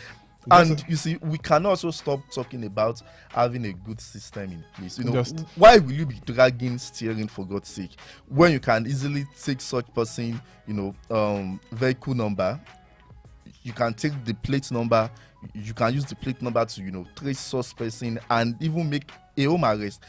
And you see, we can also stop talking about having a good system in place. You know, why will you be dragging steering for God's sake when you can easily take such person, vehicle number, you can take the plate number, you can use the plate number to trace such person and even make a home arrest,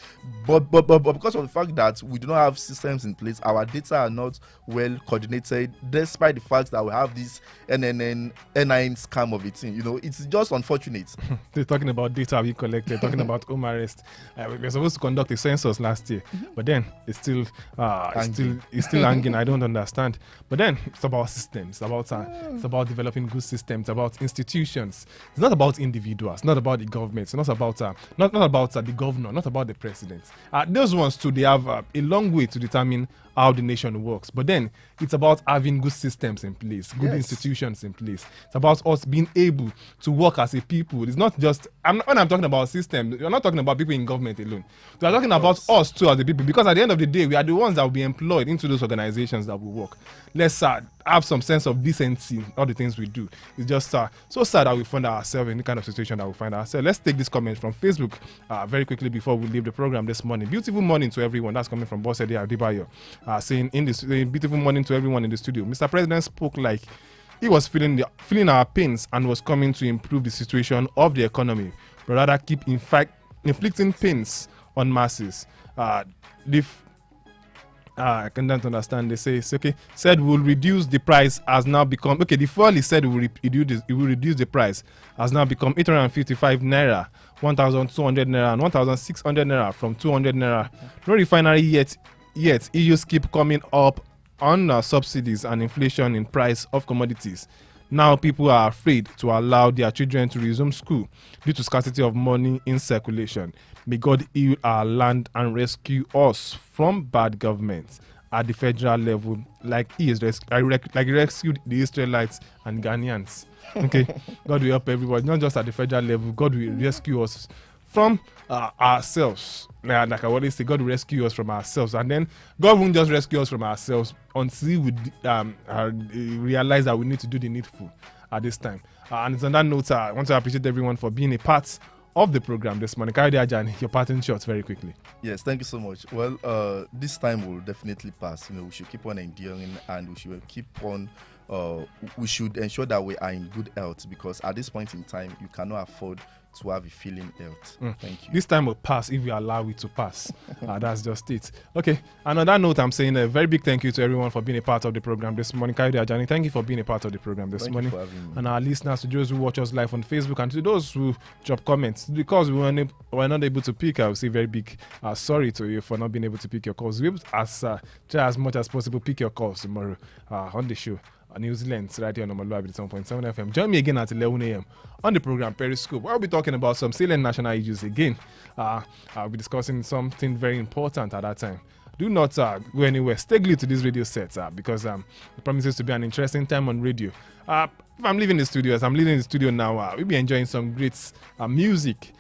but because of the fact that we do not have systems in place, our data are not well coordinated, despite the fact that we have this NIN scam of a thing. It's just unfortunate. They're talking about data we collected, talking about home arrest. We were supposed to conduct a census last year, but then it's still hanging. I don't understand. But then it's about systems. It's about developing good systems. It's about institutions. It's not about individuals. Not about the government. It's not about not about the government. Not about the president. Those ones too, they have a long way to determine how the nation works. But then it's about having good systems in place, good institutions in place. It's about us being able to work as a people. It's not just when I'm talking about systems, we're not talking about people in government alone. We're talking about us too as a people, because at the end of the day, we are the ones that will be employed into those organizations that will work. Let's have some sense of decency in all the things we do. It's just so sad that we find ourselves in the kind of situation that we find ourselves. Let's take this comment from Facebook very quickly before we leave the program this morning. Beautiful morning to everyone. That's coming from Bosede Adebayo, saying beautiful morning to everyone in the studio. Mr. President spoke like he was feeling our pains and was coming to improve the situation of the economy, but rather keep inflicting pains on masses. I can't understand. They say it's okay. Said we'll reduce the price has now become okay. The fuel he said will reduce the price has now become 855 naira, 1,200 naira, and 1,600 naira from 200 naira. No refinery yet. Issues keep coming up on subsidies and inflation in price of commodities. Now people are afraid to allow their children to resume school due to scarcity of money in circulation. May God heal our land and rescue us from bad governments at the federal level, like he rescued the Israelites and Ghanaians. Okay, God will help everybody, not just at the federal level. God will rescue us from ourselves. Like I always say, God will rescue us from ourselves, and then God won't just rescue us from ourselves until we realize that we need to do the needful at this time. And it's on that note, I want to appreciate everyone for being a part of the program this morning. Kayode Ajani, your parting shots very quickly. Yes, thank you so much. Well, this time will definitely pass. We should keep on enduring, and we should keep on. We should ensure that we are in good health, because at this point in time, you cannot afford to have a feeling health. Thank you. This time will pass if we allow it to pass. That's just it. Okay. And on that note, I'm saying a very big thank you to everyone for being a part of the program this morning. Kayode Ajani, thank you for being a part of the program this morning. Thank you for having me. And our listeners, to those who watch us live on Facebook, and to those who drop comments, because we were not able to pick, I will say very big sorry to you for not being able to pick your calls. We'll try as much as possible pick your calls tomorrow on the show. New Zealand, right here on omoluwabi 7.7 FM. Join me again at 11 a.m. on the program Periscope, where I'll be talking about some salient national issues again. I'll be discussing something very important at that time. Do not go anywhere. Stay glued to this radio set because it promises to be an interesting time on radio. If I'm leaving the studio, as I'm leaving the studio now, we'll be enjoying some great music.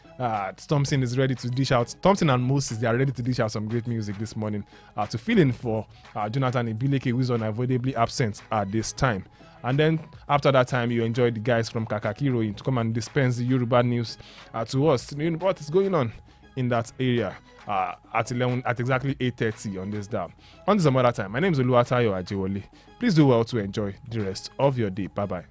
Thompson is ready to dish out. Thompson and Moses, they are ready to dish out some great music this morning to fill in for Jonathan Ibileke, who is unavoidably absent at this time. And then after that time, you enjoy the guys from Kakakiro to come and dispense the Yoruba news to us. You know what is going on in that area at exactly 8:30 on this dial. On some other time, my name is Oluwatayo Ajewole. Please do well to enjoy the rest of your day. Bye bye.